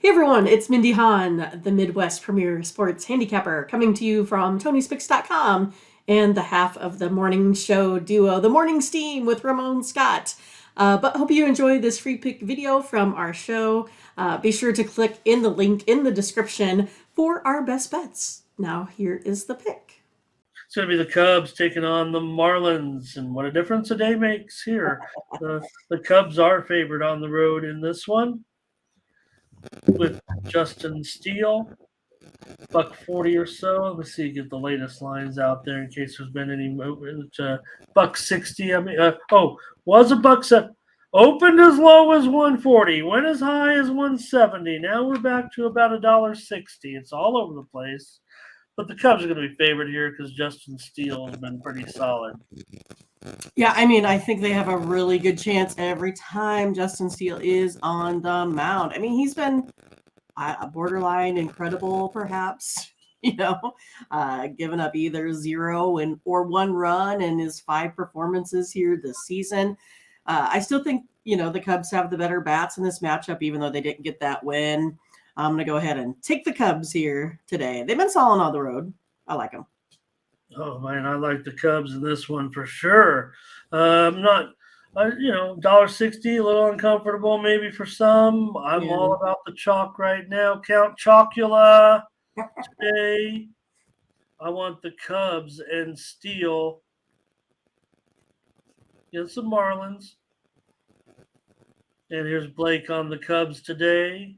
Hey everyone, it's Mindy Hahne, the Midwest premier sports handicapper, coming to you from TonySpix.com and the half of the morning show duo, The Morning Steam with Ramon Scott. But hope you enjoy this free pick video from our show. Be sure to click in the link in the description for our best bets. Now here is the pick. It's going to be the Cubs taking on the Marlins, and what a difference a day makes here. The Cubs are favored on the road in this one with Justin Steele, $1.40 or so. Let me see, get the latest lines out there in case there's been any movement. $1.60. Was a $1.70. Opened as low as $1.40, went as high as $1.70. Now we're back to about $1.60. It's all over the place. But the Cubs are going to be favored here because Justin Steele has been pretty solid. Yeah, I think they have a really good chance every time Justin Steele is on the mound. He's been a borderline incredible, perhaps, giving up either 0 or 1 run in his 5 performances here this season. I still think, the Cubs have the better bats in this matchup, even though they didn't get that win. I'm going to go ahead and take the Cubs here today. They've been solid on the road. I like them. Oh, man, I like the Cubs in this one for sure. $1.60, a little uncomfortable maybe for some. I'm all about the chalk right now. Count Chocula today. I want the Cubs and Steele against the Marlins. And here's Blake on the Cubs today.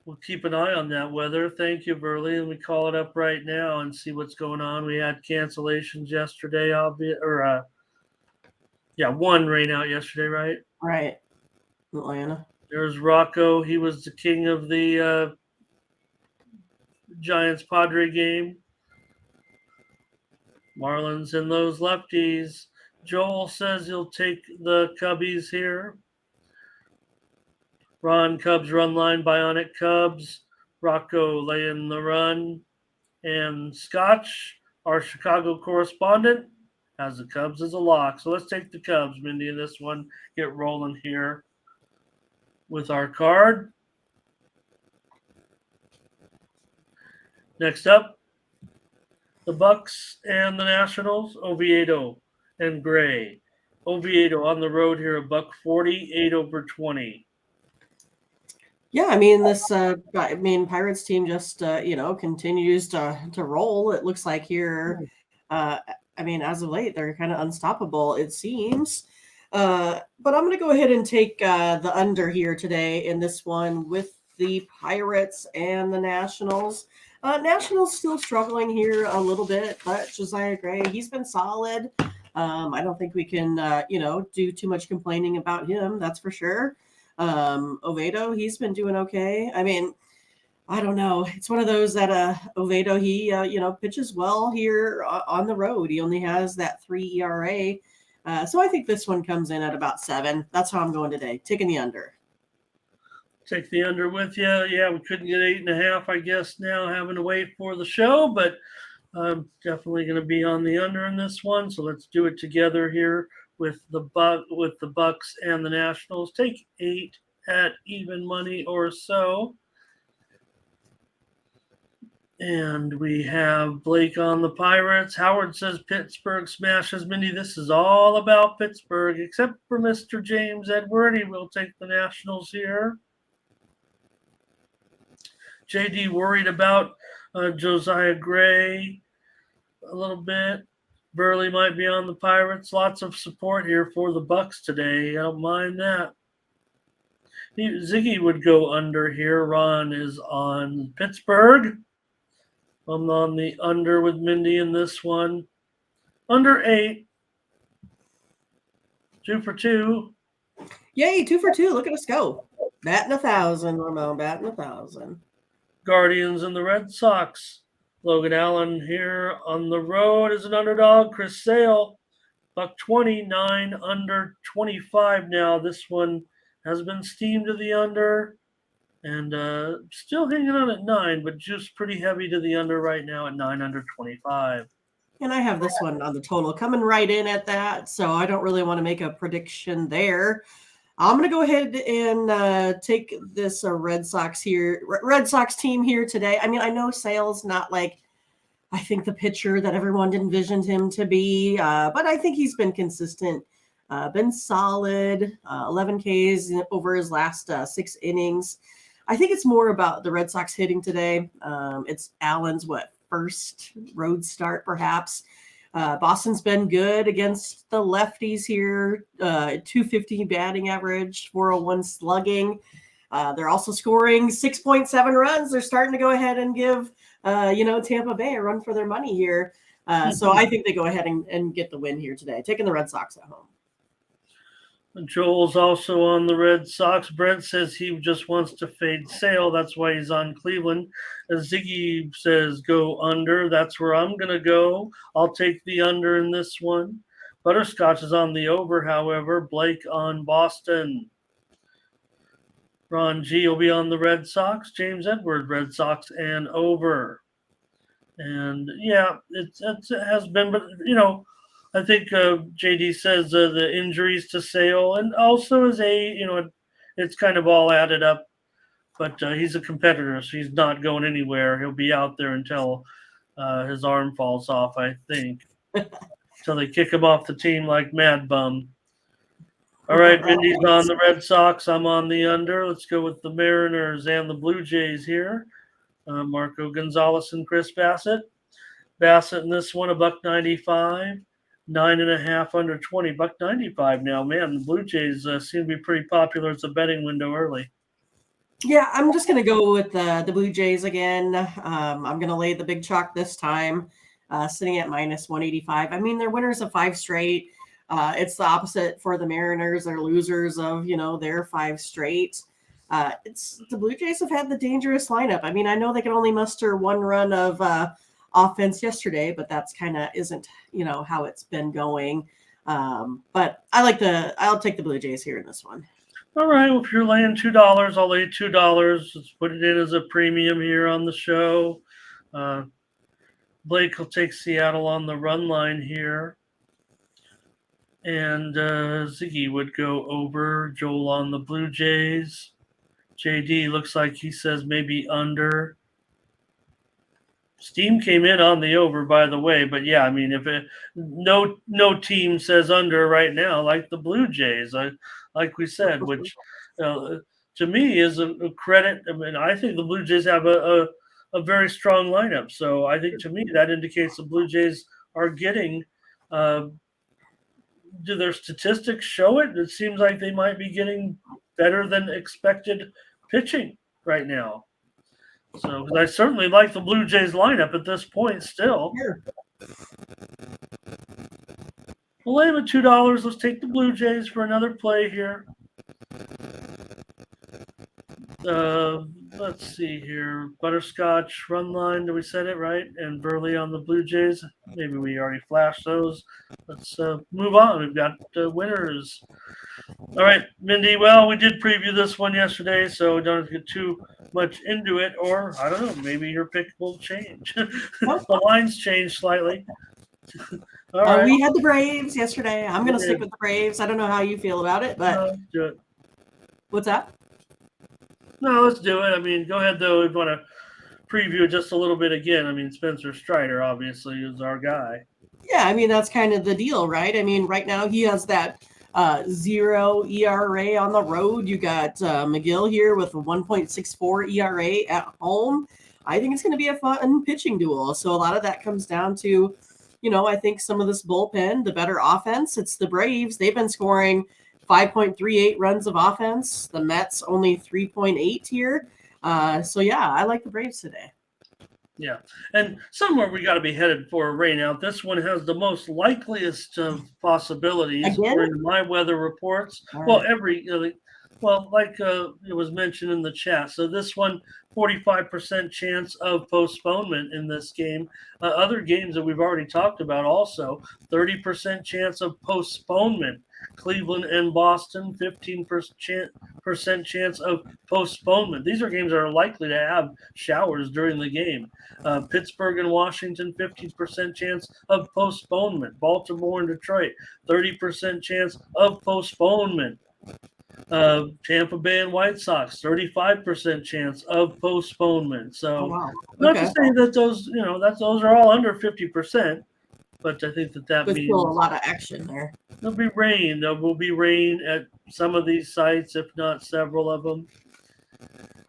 We'll keep an eye on that weather. Thank you, Burley. Let me call it up right now and see what's going on. We had cancellations yesterday, one rain out yesterday, right? Right. Atlanta. There's Rocco. He was the king of the Giants-Padre game. Marlins and those lefties. Joel says he'll take the Cubbies here. Ron, Cubs run line, Bionic Cubs. Rocco laying the run. And Scotch, our Chicago correspondent, has the Cubs as a lock. So let's take the Cubs, Mindy, in this one. Get rolling here with our card. Next up, the Bucks and the Nationals, Oviedo and Gray. Oviedo on the road here, $1.40, 8/20. Yeah, Pirates team just continues to roll. It looks like here, as of late, they're kind of unstoppable, it seems. But I'm going to go ahead and take the under here today in this one with the Pirates and the Nationals. Nationals still struggling here a little bit, but Josiah Gray, he's been solid. I don't think we can, do too much complaining about him. That's for sure. Oviedo, he's been doing okay. I don't know. It's one of those that Oviedo, he pitches well here on the road. He only has that 3 ERA. So I think this one comes in at about 7. That's how I'm going today. Taking the under. Take the under with you. Yeah, we couldn't get 8.5, I guess, now having to wait for the show, but I'm definitely going to be on the under in this one. So let's do it together here with the Bucks and the Nationals. Take 8 at even money or so. And we have Blake on the Pirates. Howard says Pittsburgh smashes. Mindy, this is all about Pittsburgh, except for Mr. James Edward. He will take the Nationals here. JD worried about Josiah Gray a little bit. Burley might be on the Pirates. Lots of support here for the Bucks today. I don't mind that. Ziggy would go under here. Ron is on Pittsburgh. I'm on the under with Mindy in this one. Under 8. 2 for 2. Yay, 2 for 2. Look at us go. Batting 1,000, Ramon. Batting 1,000. Guardians and the Red Sox. Logan Allen here on the road as an underdog. Chris Sale, $1.29, under 25 now. This one has been steamed to the under and still hanging on at 9, but just pretty heavy to the under right now at 9 under 25. And I have this one on the total coming right in at that, so I don't really want to make a prediction there. I'm going to go ahead and take this Red Sox team here today. I mean, I know Sale's not like, I think, the pitcher that everyone envisioned him to be, but I think he's been consistent, been solid, 11 Ks over his last 6 innings. I think it's more about the Red Sox hitting today. It's Allen's, first road start, perhaps. Boston's been good against the lefties here, 250 batting average, 401 slugging. They're also scoring 6.7 runs. They're starting to go ahead and give, Tampa Bay a run for their money here. So I think they go ahead and get the win here today, taking the Red Sox at home. Joel's also on the Red Sox. Brent says he just wants to fade Sale. That's why he's on Cleveland. Ziggy says go under. That's where I'm going to go. I'll take the under in this one. Butterscotch is on the over, however. Blake on Boston. Ron G will be on the Red Sox. James Edward, Red Sox and over. And, yeah, it has been, but, I think JD says the injuries to Sale and also it's kind of all added up. But he's a competitor, so he's not going anywhere. He'll be out there until his arm falls off, I think, until they kick him off the team like Mad Bum. All right, Mindy's on the Red Sox. I'm on the under. Let's go with the Mariners and the Blue Jays here. Marco Gonzalez and Chris Bassett. Bassett in this one, $1.95. 9.5 under 20, $1.95 now. Man, the Blue Jays seem to be pretty popular. It's a betting window early. Yeah, I'm just going to go with the Blue Jays again. I'm going to lay the big chalk this time, sitting at -185. I mean, they're winners of 5 straight. It's the opposite for the Mariners. They're losers of, their 5 straight. It's the Blue Jays have had the dangerous lineup. I mean, I know they can only muster 1 run of offense yesterday, but that's kind of isn't, how it's been going. But I'll take the Blue Jays here in this one. All right. Well, if you're laying $2, I'll lay $2. Let's put it in as a premium here on the show. Blake will take Seattle on the run line here. And Ziggy would go over. Joel on the Blue Jays. JD looks like he says maybe under. Steam came in on the over, by the way, but yeah, I mean, if no team says under right now, like the Blue Jays, like we said, which to me is a credit. I mean, I think the Blue Jays have a very strong lineup, so I think to me that indicates the Blue Jays are getting. Do their statistics show it? It seems like they might be getting better than expected pitching right now. So, I certainly like the Blue Jays lineup at this point still. Sure. We'll lay them at $2. Let's take the Blue Jays for another play here. Let's see here. Butterscotch run line. Did we set it right? And Burley on the Blue Jays. Maybe we already flashed those. Let's move on. We've got winners. All right, Mindy. Well, we did preview this one yesterday, so we don't have to get too much into it. Or, I don't know, maybe your pick will change. The lines changed slightly. All right. We had the Braves yesterday. I'm going to stick with the Braves. I don't know how you feel about it, but let's do it. What's that? No, let's do it. I mean, go ahead, though. We want to preview it just a little bit again. I mean, Spencer Strider, obviously, is our guy. Yeah, I mean, that's kind of the deal, right? I mean, right now he has that 0 ERA on the road. You got McGill here with a 1.64 ERA at home. I think it's going to be a fun pitching duel. So a lot of that comes down to, I think some of this bullpen, the better offense. It's the Braves. They've been scoring 5.38 runs of offense. The Mets only 3.8 here. So, yeah, I like the Braves today. Yeah, and somewhere we got to be headed for a rain out. This one has the most likeliest of possibilities according to my weather reports. Right. Well, like it was mentioned in the chat. So this one, 45% chance of postponement in this game. Other games that we've already talked about also, 30% chance of postponement. Cleveland and Boston, 15% chance of postponement. These are games that are likely to have showers during the game. Pittsburgh and Washington, 15% chance of postponement. Baltimore and Detroit, 30% chance of postponement. Tampa Bay and White Sox, 35% chance of postponement. So, wow. not to Okay. say that those are all under 50%, but I think that There's still a means lot of action there. there'll be rain. There will be rain at some of these sites, if not several of them.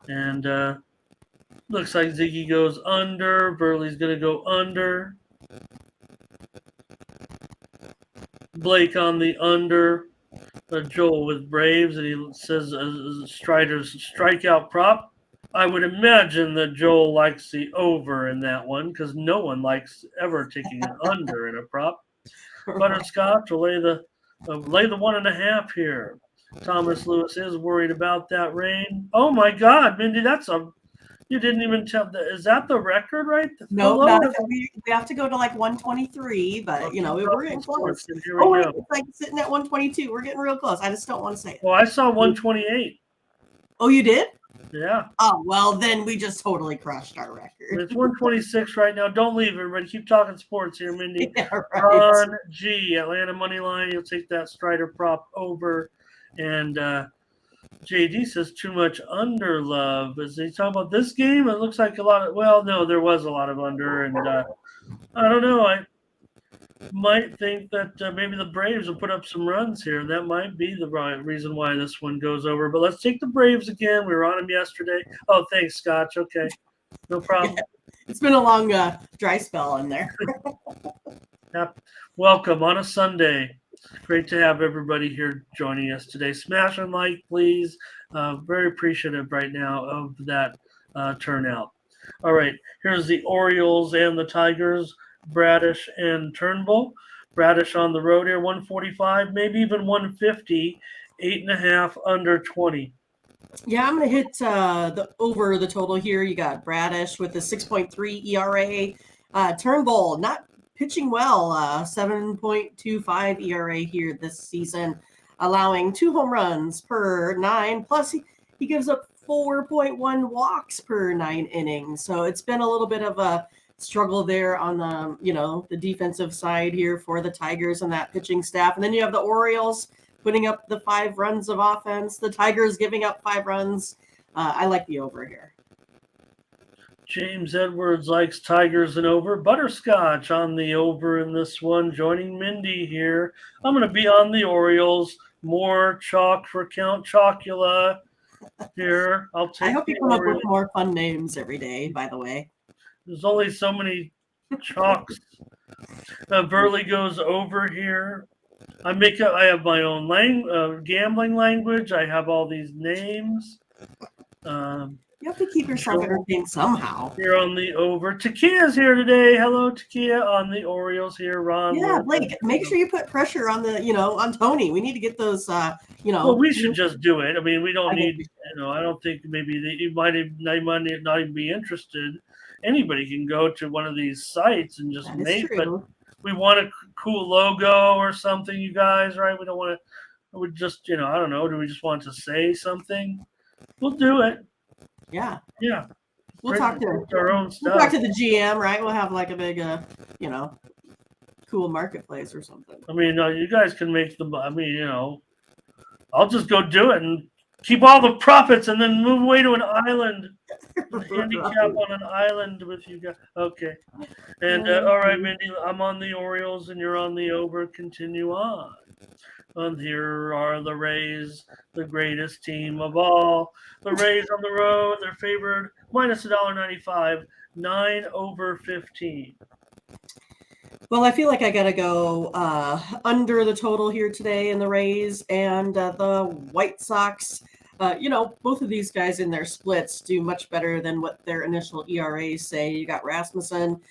And looks like Ziggy goes under. Burley's going to go under. Blake on the under. Joel with Braves, and he says Strider's strikeout prop. I would imagine that Joel likes the over in that one because no one likes ever taking an under in a prop. Butterscotch will lay the 1.5 here. Thomas Lewis is worried about that rain. Oh my God, Mindy, you didn't even tell. Is that the record, right? No, we have to go to like 123, but Okay, we're getting close. Wait, it's like sitting at 122. We're getting real close. I just don't want to say it. Well, I saw 128. Oh, you did? Yeah. Oh, well, then we just totally crushed our record. It's 126 right now. Don't leave, everybody. Keep talking sports here, Mindy. Yeah, right. Ron G, Atlanta money line. You'll take that Strider prop over. And JD says too much under love. Is he talking about this game? It looks like a lot of, well, no, there was a lot of under. And I don't know. I might think that maybe the Braves will put up some runs here. That might be the right reason why this one goes over. But let's take the Braves again. We were on them yesterday. Oh, thanks, Scotch. Okay. No problem. Yeah. It's been a long dry spell in there. Welcome on a Sunday. Great to have everybody here joining us today. Smash and like, please. Very appreciative right now of that turnout. All right, here's the Orioles and the Tigers, Bradish and Turnbull. Bradish on the road here, 145, maybe even 150, 8.5 under 20. Yeah, I'm going to hit the total here. You got Bradish with a 6.3 ERA. Turnbull not pitching well, 7.25 ERA here this season, allowing 2 home runs per 9. Plus, he gives up 4.1 walks per 9 innings. So it's been a little bit of a struggle there on the defensive side here for the Tigers and that pitching staff. And then you have the Orioles putting up the 5 runs of offense. The Tigers giving up 5 runs. I like the over here. James Edwards likes Tigers and over. Butterscotch on the over in this one. Joining Mindy here. I'm going to be on the Orioles. More chalk for Count Chocula here. I'll take. I hope you come up with more fun names every day, by the way. There's only so many chalks. Burley goes over here. I have my own gambling language. I have all these names. You have to keep yourself entertained somehow. Here on the over. Takia's here today. Hello, Takia on the Orioles here. Ron. Yeah, Blake, make sure you put pressure on on Tony. We need to get those, Well, we should just do it. I mean, we don't need, I don't think maybe they might not even be interested. Anybody can go to one of these sites and just make it. We want a cool logo or something, you guys, right? We don't want to, we just, I don't know. Do we just want to say something? We'll do it. Yeah. Yeah. We'll talk to our own stuff. We'll talk to the GM, right? We'll have like a big, cool marketplace or something. I mean, you guys can make I'll just go do it and keep all the profits and then move away to an island. Handicap on an island with you guys. Okay. And all right, Mindy, I'm on the Orioles and you're on the over. Continue on. And here are the Rays, the greatest team of all. The Rays on the road, they're favored minus $1.95, 9 over 15. Well, I feel like I got to go under the total here today in the Rays and the White Sox. Both of these guys in their splits do much better than what their initial ERAs say. You got Rasmussen,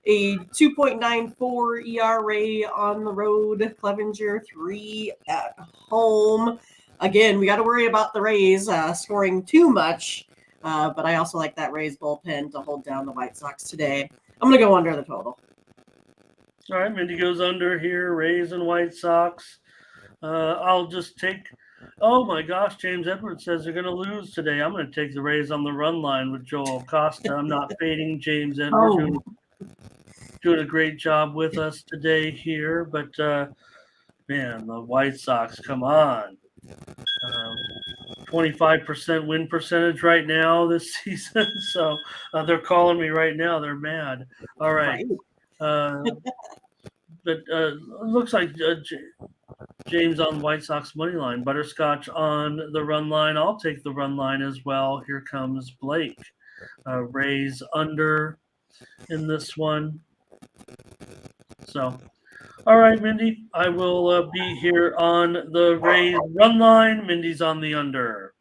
a 2.94 ERA on the road. Clevenger, 3 at home. Again, we got to worry about the Rays scoring too much, but I also like that Rays bullpen to hold down the White Sox today. I'm going to go under the total. All right, Mindy goes under here, Rays and White Sox. I'll just take – oh, my gosh, James Edwards says they're going to lose today. I'm going to take the Rays on the run line with Joel Costa. I'm not fading James Edwards. Doing a great job with us today here. But, man, the White Sox, come on. 25% win percentage right now this season. So they're calling me right now. They're mad. All right. But looks like James on White Sox money line. Butterscotch on the run line. I'll take the run line as well. Here comes Blake. Rays under in this one. So, all right, Mindy, I will be here on the Rays run line. Mindy's on the under.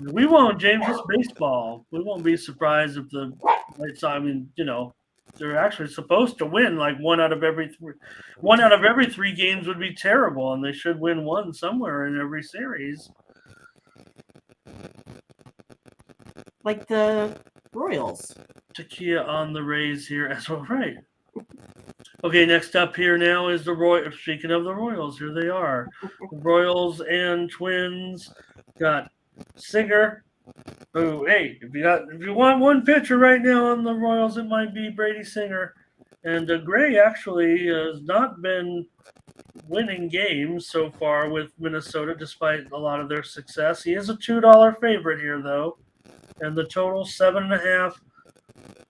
We won't, James. It's baseball. We won't be surprised if the White Sox. I mean, they're actually supposed to win like one out of every three games would be terrible, and they should win one somewhere in every series. Like the Royals. Takia on the Rays here as well, right? Okay, next up here now is the Royals. Speaking of the Royals, here they are. Royals and Twins got Singer. Oh, hey, if you want one pitcher right now on the Royals, it might be Brady Singer. And Gray actually has not been winning games so far with Minnesota, despite a lot of their success. He is a $2 favorite here, though. And the total 7.5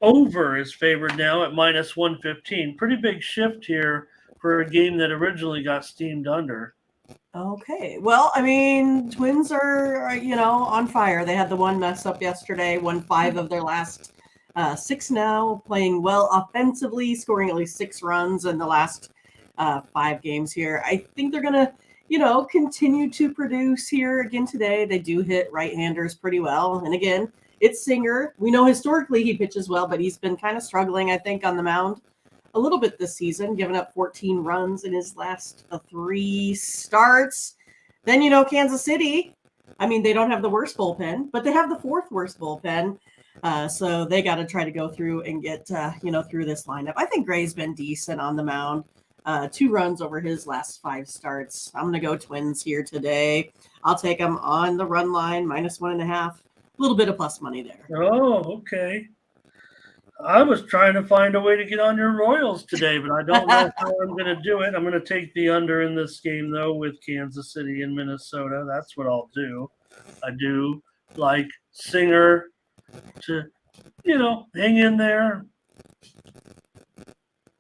over is favored now at minus 115. Pretty big shift here for a game that originally got steamed under. Okay. Well, I mean, Twins are, on fire. They had the one mess up yesterday, won 5 of their last 6 now, playing well offensively, scoring at least 6 runs in the last 5 games here. I think they're going to, continue to produce here again today. They do hit right-handers pretty well. And again, it's Singer. We know historically he pitches well, but he's been kind of struggling, I think, on the mound a little bit this season, giving up 14 runs in his last 3 starts. Then, Kansas City, I mean, they don't have the worst bullpen, but they have the 4th worst bullpen. So they got to try to go through and get, through this lineup. I think Gray's been decent on the mound. 2 runs over his last 5 starts. I'm going to go Twins here today. I'll take them on the run line, minus 1.5. A little bit of plus money there. Oh, okay. I was trying to find a way to get on your Royals today, but I don't know how I'm going to do it. I'm going to take the under in this game, though, with Kansas City and Minnesota. That's what I'll do. I do like Singer to, hang in there.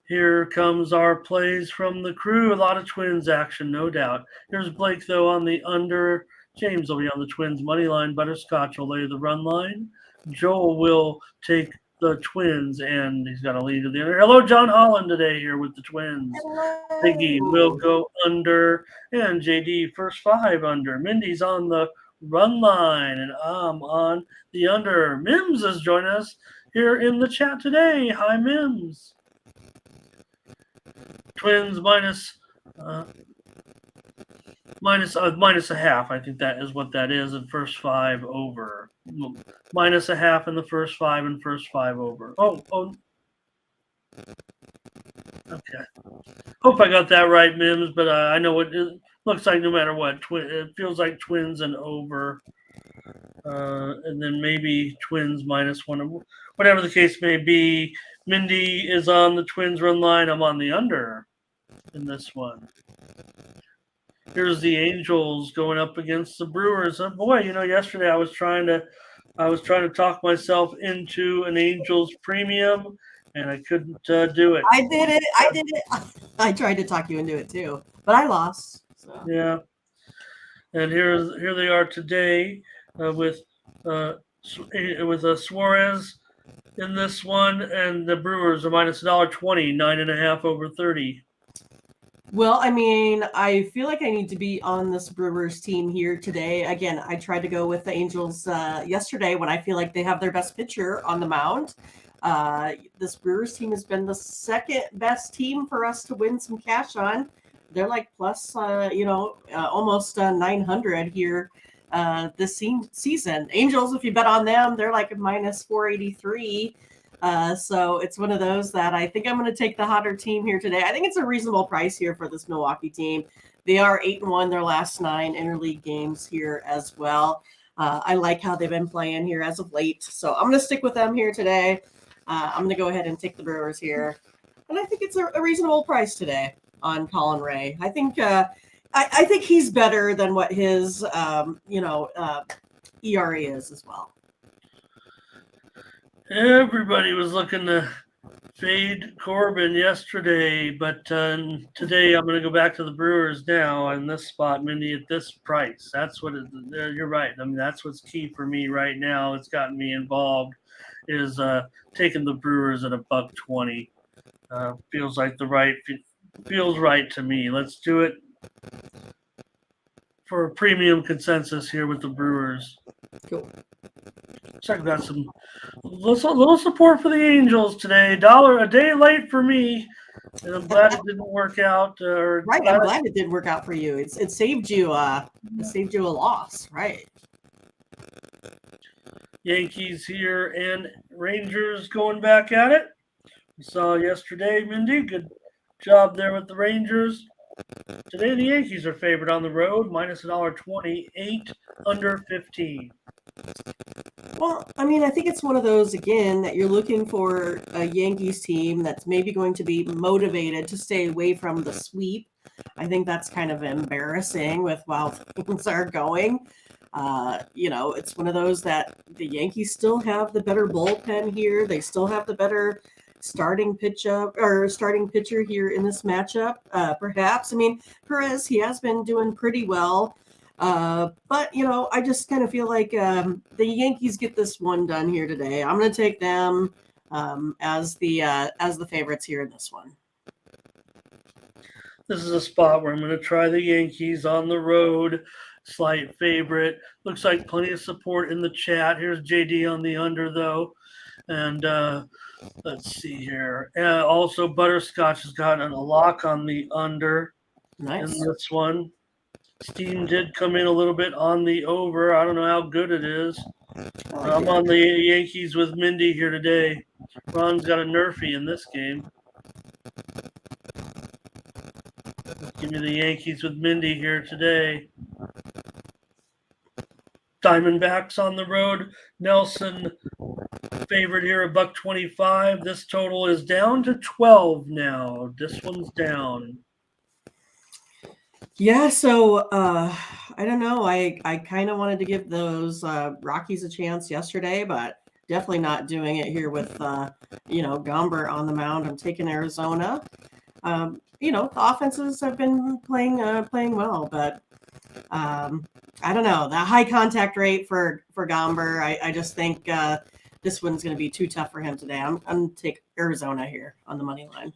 Here comes our plays from the crew. A lot of Twins action, no doubt. Here's Blake, though, on the under. James will be on the Twins money line. Butterscotch will lay the run line. Joel will take the Twins, and he's got a lead to the under. Hello, John Holland today here with the Twins. Hello. Biggie will go under, and JD first 5 under. Mindy's on the run line, and I'm on the under. Mims is joining us here in the chat today. Hi, Mims. Twins minus a half. I think that is what that is in first 5 over. Minus a half in the first 5 and first 5 over. Oh. Okay. Hope I got that right, Mims, but I know it looks like no matter what, it feels like Twins and over. And then maybe Twins minus 1. Whatever the case may be, Mindy is on the Twins run line. I'm on the under in this one. Here's the Angels going up against the Brewers. Oh boy, yesterday I was trying to talk myself into an Angels premium, and I couldn't do it. I did it. I tried to talk you into it too, but I lost. So. Yeah. And here they are today with Suarez in this one, and the Brewers are minus $1.20, 9.5 over 30. Well, I mean, I feel like I need to be on this Brewers team here today. Again, I tried to go with the Angels yesterday when I feel like they have their best pitcher on the mound. This Brewers team has been the 2nd best team for us to win some cash on. They're like plus, almost 900 here this season. Angels, if you bet on them, they're like a minus 483. So it's one of those that I think I'm going to take the hotter team here today. I think it's a reasonable price here for this Milwaukee team. They are 8-1 their last 9 interleague games here as well. I like how they've been playing here as of late. So I'm going to stick with them here today. I'm going to go ahead and take the Brewers here. And I think it's a reasonable price today on Colin Ray. I think I think he's better than what his ERA is as well. Everybody was looking to fade Corbin yesterday, but today I'm going to go back to the Brewers now in this spot, Mindy, at this price. That's what you're right. I mean, that's what's key for me right now. It's gotten me involved is taking the Brewers at $1.20. Feels right to me. Let's do it for a premium consensus here with the Brewers. Cool. Check got some little support for the Angels today. $1 a day late for me, and I'm glad it didn't work out. Right, I'm glad it didn't work out for you. It saved you. It saved you a loss, right? Yankees here and Rangers going back at it. We saw yesterday, Mindy. Good job there with the Rangers. Today the Yankees are favored on the road, minus $1.28, under 15. Well, I mean, I think it's one of those, again, that you're looking for a Yankees team that's maybe going to be motivated to stay away from the sweep. I think that's kind of embarrassing with how things are going. It's one of those that the Yankees still have the better bullpen here. They still have the better starting pitcher here in this matchup. Perhaps, I mean, Perez, he has been doing pretty well. But I just kind of feel like the Yankees get this one done here today. I'm going to take them as the favorites here in this one. This is a spot where I'm going to try the Yankees on the road. Slight favorite. Looks like plenty of support in the chat. Here's JD on the under, though. And let's see here. Also, Butterscotch has gotten a lock on the under in this one. Steam did come in a little bit on the over. I don't know how good it is. I'm on the Yankees with Mindy here today. Ron's got a nerfy in this game. Give me the Yankees with Mindy here today. Diamondbacks on the road. Nelson favorite here, $1.25. This total is down to 12 now. This one's down. Yeah, so I don't know. I kind of wanted to give those Rockies a chance yesterday, but definitely not doing it here with Gomber on the mound. I'm taking Arizona. The offenses have been playing well, but I don't know. The high contact rate for Gomber, I just think this one's going to be too tough for him today. I'm going to take Arizona here on the money line.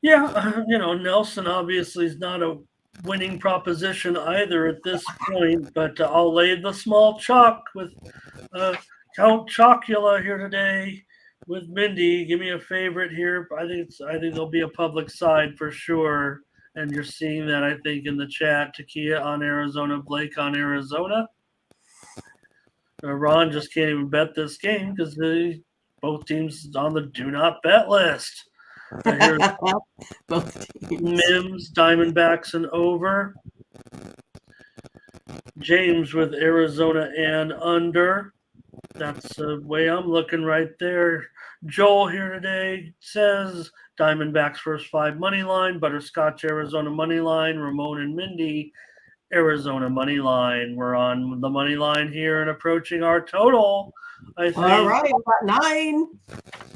Yeah, Nelson obviously is not a winning proposition either at this point, but I'll lay the small chalk with Count Chocula here today with Mindy. Give me a favorite here. I think there'll be a public side for sure, and you're seeing that, I think, in the chat. Takia on Arizona, Blake on Arizona. Ron just can't even bet this game because both teams on the do not bet list. Both teams. Mims, Diamondbacks, and over. James with Arizona and under. That's the way I'm looking right there. Joel here today says Diamondbacks first 5 money line, Butterscotch Arizona money line, Ramon and Mindy Arizona money line. We're on the money line here and approaching our total. I think. All right, about 9.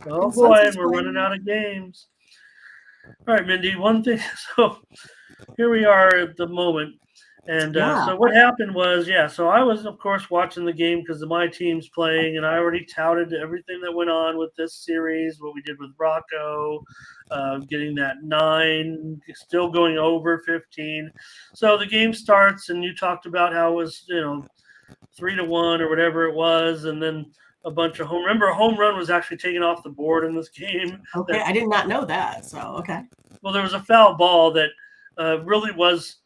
Oh boy, we're running out of games. All right, Mindy, one thing. So here we are at the moment. And so what happened was, so I was, of course, watching the game because my team's playing, and I already touted everything that went on with this series, what we did with Rocco, getting that 9, still going over 15. So the game starts, and you talked about how it was, 3-1 or whatever it was, and then a bunch of remember, a home run was actually taken off the board in this game. Okay, I did not know that, so okay. Well, there was a foul ball that really was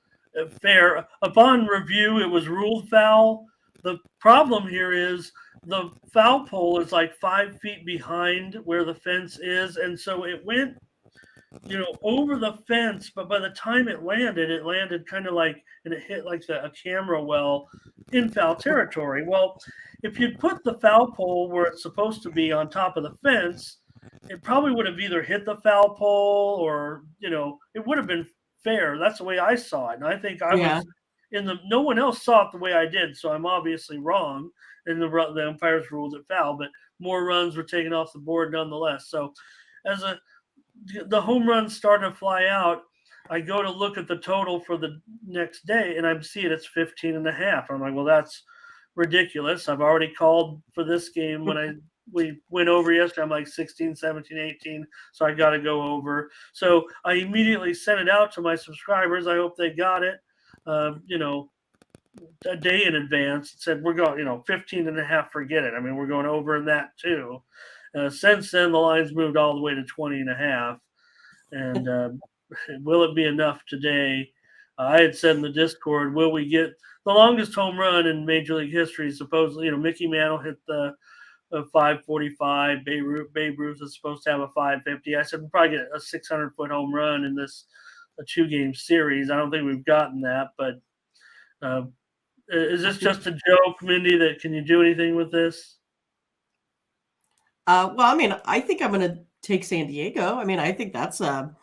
fair. Upon review, it was ruled foul. The problem here is the foul pole is like 5 feet behind where the fence is, and so it went, over the fence. But by the time it landed kind of like, and it hit like a camera well in foul territory. Well, if you'd put the foul pole where it's supposed to be on top of the fence, it probably would have either hit the foul pole or, it would have been fair. That's the way I saw it. And I think I Yeah. was no one else saw it the way I did. So I'm obviously wrong in the umpires ruled it foul, but more runs were taken off the board nonetheless. So as the home runs started to fly out, I go to look at the total for the next day and I see it's 15 and a half. I'm like, well, that's ridiculous. I've already called for this game when we went over yesterday. I'm like 16, 17, 18. So I got to go over. So I immediately sent it out to my subscribers. I hope they got it, a day in advance. It said, we're going, 15 and a half, forget it. I mean, we're going over in that too. Since then, the line's moved all the way to 20 and a half. And will it be enough today? I had said in the Discord, will we get the longest home run in Major League history? Supposedly, Mickey Mantle hit the 545. Babe Ruth is supposed to have a 550. I said we'll probably get a 600-foot home run in this a 2-game series. I don't think we've gotten that, but is this just a joke, Mindy? That can you do anything with this? Well, I mean, I think I'm going to take San Diego. I mean, I think that's a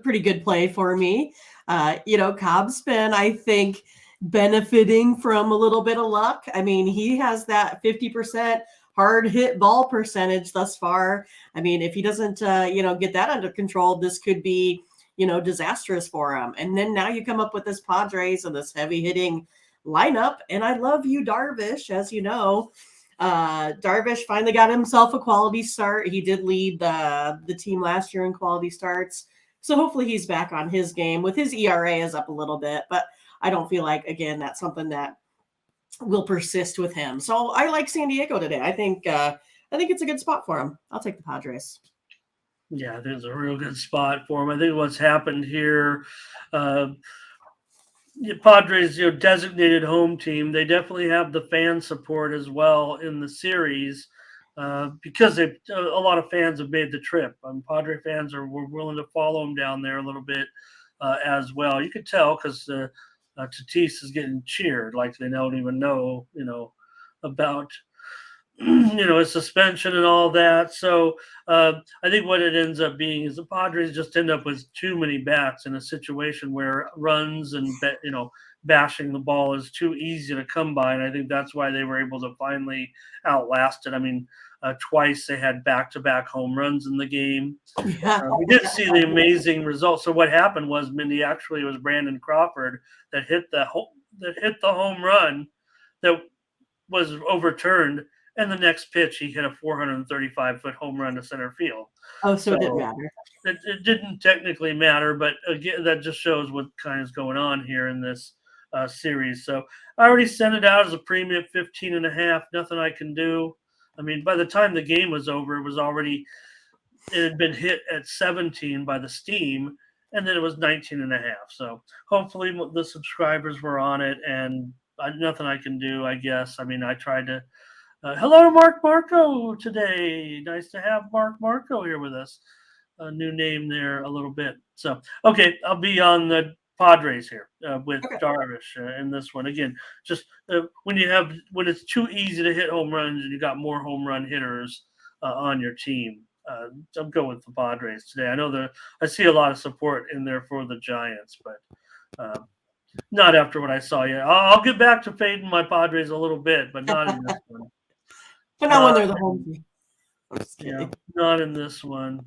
pretty good play for me. Cobb's been, I think, benefiting from a little bit of luck. I mean, he has that 50% hard hit ball percentage thus far. I mean, if he doesn't, get that under control, this could be, disastrous for him. And then now you come up with this Padres and this heavy hitting lineup. And I love you, Darvish, as you know. Darvish finally got himself a quality start. He did lead the team last year in quality starts. So hopefully he's back on his game. With his ERA is up a little bit, but I don't feel like, again, that's something that will persist with him. So I like San Diego today. I think it's a good spot for him. I'll take the Padres. Yeah, there's a real good spot for him. I think what's happened here, Padres, designated home team. They definitely have the fan support as well in the series because a lot of fans have made the trip. Padre fans were willing to follow them down there a little bit as well. You could tell because Tatis is getting cheered like they don't even know, about his suspension and all that. So I think what it ends up being is the Padres just end up with too many bats in a situation where runs and bashing the ball is too easy to come by, and I think that's why they were able to finally outlast it. I mean, twice they had back-to-back home runs in the game. Yeah. We did see the amazing results. So what happened was, Mindy, actually it was Brandon Crawford that hit the home run that was overturned. And the next pitch, he hit a 435-foot home run to center field. Oh, so it didn't matter. It didn't technically matter, but again, that just shows what kind of is going on here in this series. So I already sent it out as a premium 15 and a half. Nothing I can do. I mean, by the time the game was over, it had been hit at 17 by the Steam, and then it was 19 and a half. So hopefully the subscribers were on it, and nothing I can do, I guess. I mean, I tried to. Hello, Mark Marco today. Nice to have Mark Marco here with us. A new name there a little bit. So, okay, I'll be on the Padres here with Darvish in this one. Again, just when it's too easy to hit home runs and you got more home run hitters on your team, I'm going with the Padres today. I know I see a lot of support in there for the Giants, but not after what I saw yet. I'll get back to fading my Padres a little bit, but not in this one. But not when they're the home team. Yeah, not in this one.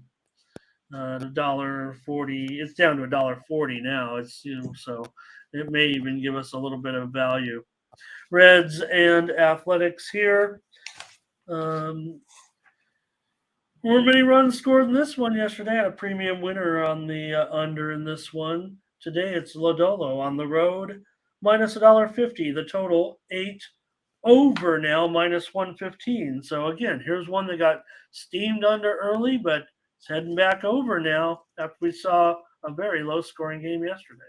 $1.40. It's down to $1.40 now. It's so it may even give us a little bit of value. Reds and Athletics here. Weren't many runs scored in this one yesterday. I had a premium winner on the under in this one. Today it's Lodolo on the road, minus $1.50. The total 8 over now, minus 115. So again, here's one that got steamed under early, but it's heading back over now after we saw a very low scoring game yesterday.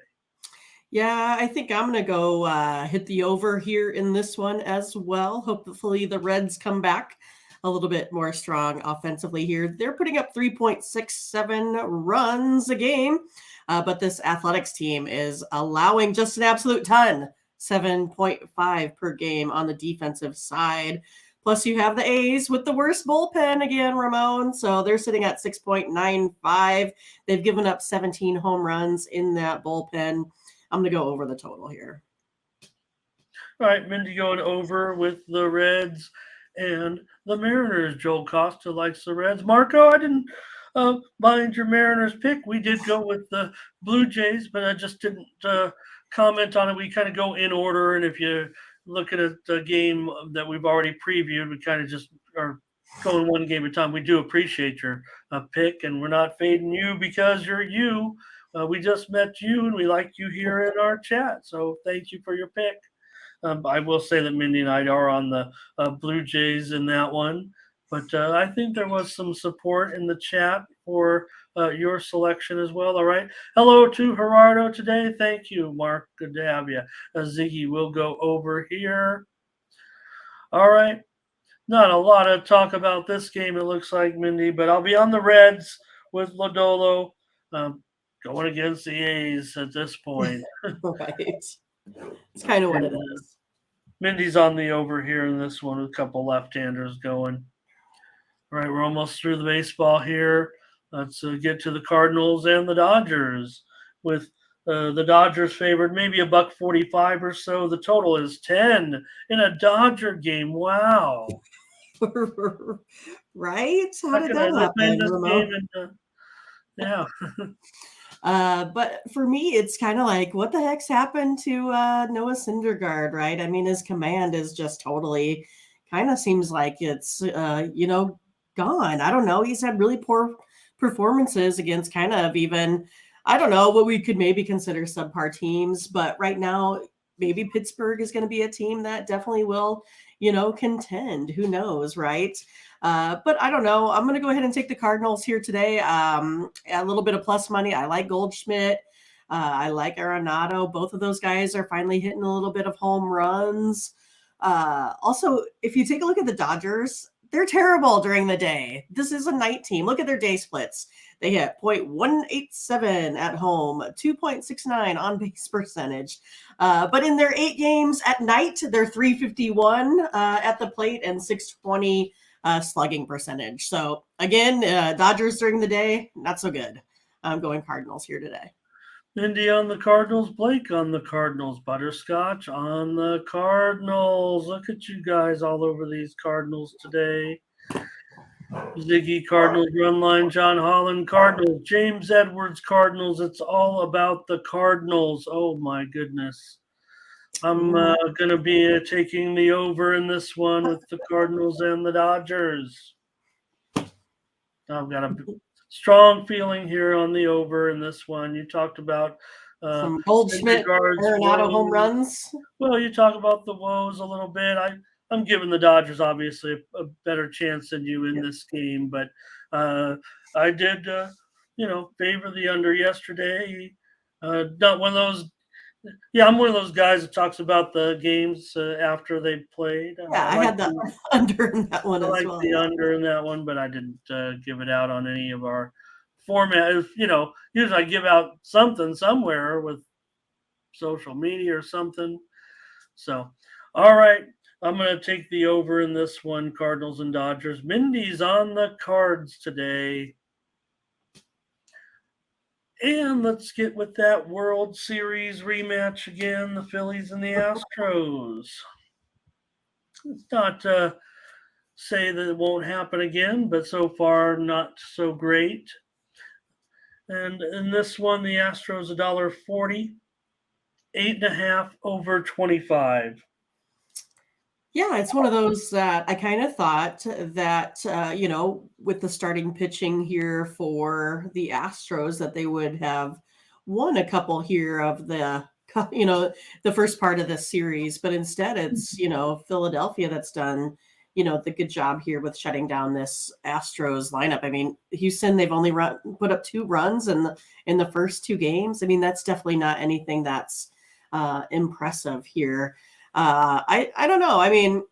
Yeah, I think I'm going to go hit the over here in this one as well. Hopefully the Reds come back a little bit more strong offensively here. They're putting up 3.67 runs a game, but this Athletics team is allowing just an absolute ton, 7.5 per game on the defensive side. Plus, you have the A's with the worst bullpen again, Ramon. So they're sitting at 6.95. They've given up 17 home runs in that bullpen. I'm going to go over the total here. All right, Mindy going over with the Reds and the Mariners. Joel Costa likes the Reds. Marco, I didn't mind your Mariners pick. We did go with the Blue Jays, but I just didn't comment on it. We kind of go in order, and if you look at the game that we've already previewed, we kind of just are going one game at a time. We do appreciate your pick, and we're not fading you because you're you. We just met you, and we like you here in our chat. So thank you for your pick. I will say that Mindy and I are on the Blue Jays in that one, but I think there was some support in the chat for your selection as well. All right. Hello to Gerardo today. Thank you, Mark. Good to have you. Ziggy will go over here. All right. Not a lot of talk about this game, it looks like, Mindy, but I'll be on the Reds with Lodolo going against the A's at this point. Right. It's kind of what it is. Mindy's on the over here in this one with a couple left-handers going. All right, we're almost through the baseball here. Let's get to the Cardinals and the Dodgers with the Dodgers favored maybe $1.45 or so. The total is 10 in a Dodger game. Wow. Right? How did that happen, Ramon? Yeah. But for me, it's kind of like, what the heck's happened to Noah Syndergaard, right? I mean, his command is just totally kind of seems like it's, gone. I don't know. He's had really poor performances against kind of even, I don't know, what we could maybe consider subpar teams. But right now, maybe Pittsburgh is going to be a team that definitely will, contend. Who knows, right? But I don't know. I'm going to go ahead and take the Cardinals here today. A little bit of plus money. I like Goldschmidt. I like Arenado. Both of those guys are finally hitting a little bit of home runs. Also, if you take a look at the Dodgers, they're terrible during the day. This is a night team. Look at their day splits. They hit .187 at home, 2.69 on base percentage. But in their 8 games at night, they're .351 at the plate and .620 slugging percentage. So again, Dodgers during the day, not so good. I'm going Cardinals here today. Mindy on the Cardinals, Blake on the Cardinals, Butterscotch on the Cardinals. Look at you guys all over these Cardinals today. Ziggy Cardinals, run line, John Holland Cardinals, James Edwards Cardinals. It's all about the Cardinals. Oh my goodness. I'm going to be taking the over in this one with the Cardinals and the Dodgers. I've got a strong feeling here on the over in this one. You talked about some Goldschmidt, Arenado home runs. Well, you talk about the woes a little bit. I'm giving the Dodgers obviously a better chance than you in this game, but I did, favor the under yesterday. Not one of those. Yeah, I'm one of those guys that talks about the games after they played. Yeah, I had the under in that one as well. I like the under in that one, but I didn't give it out on any of our format. Usually I give out something somewhere with social media or something. So, all right, I'm going to take the over in this one, Cardinals and Dodgers. Mindy's on the Cards today. And let's get with that World Series rematch again, the Phillies and the Astros. Let's not say that it won't happen again, but so far not so great. And in this one, the Astros $1.40, 8.5 over 25. Yeah, it's one of those that I kind of thought that, with the starting pitching here for the Astros, that they would have won a couple here of the, the first part of the series. But instead, it's, Philadelphia that's done, the good job here with shutting down this Astros lineup. I mean, Houston, they've only put up 2 runs in the first 2 games. I mean, that's definitely not anything that's impressive here. I don't know. I mean,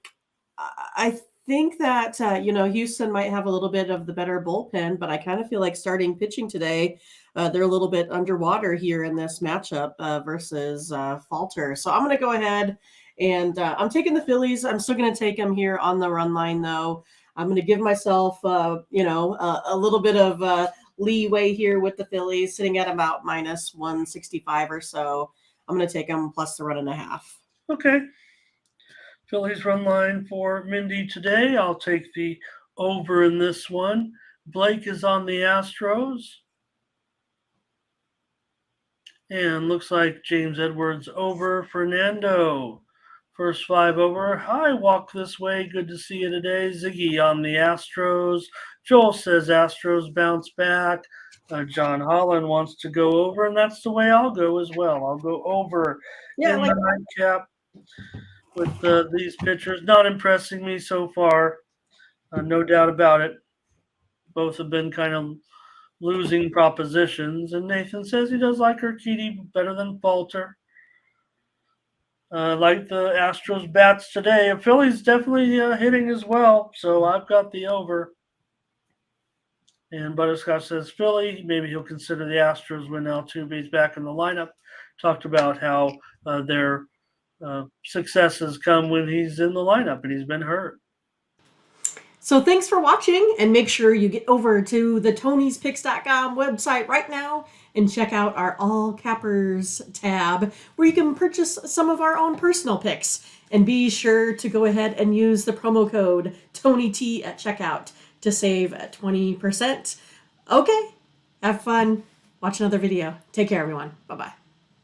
I think that, Houston might have a little bit of the better bullpen, but I kind of feel like starting pitching today, they're a little bit underwater here in this matchup versus Falter. So I'm going to go ahead And I'm taking the Phillies. I'm still going to take them here on the run line, though. I'm going to give myself, a little bit of leeway here with the Phillies, sitting at about minus 165 or so. I'm going to take them plus the 1.5. Okay. Phillies run line for Mindy today. I'll take the over in this one. Blake is on the Astros. And looks like James Edwards over. Fernando. First 5 over. Hi, walk this way. Good to see you today. Ziggy on the Astros. Joel says Astros bounce back. John Holland wants to go over, and that's the way I'll go as well. I'll go over in the nightcap with these pitchers. Not impressing me so far. No doubt about it. Both have been kind of losing propositions. And Nathan says he does like Urquidy better than Falter. Like the Astros bats today. Philly's definitely hitting as well. So I've got the over. And Butterscotch says Philly. Maybe he'll consider the Astros win now too, but he's back in the lineup. Talked about how their successes come when he's in the lineup and he's been hurt. So thanks for watching, and make sure you get over to the Tony'sPicks.com website right now and check out our All Cappers tab where you can purchase some of our own personal picks. And be sure to go ahead and use the promo code TonyT at checkout to save 20%. Okay, have fun. Watch another video. Take care, everyone. Bye-bye.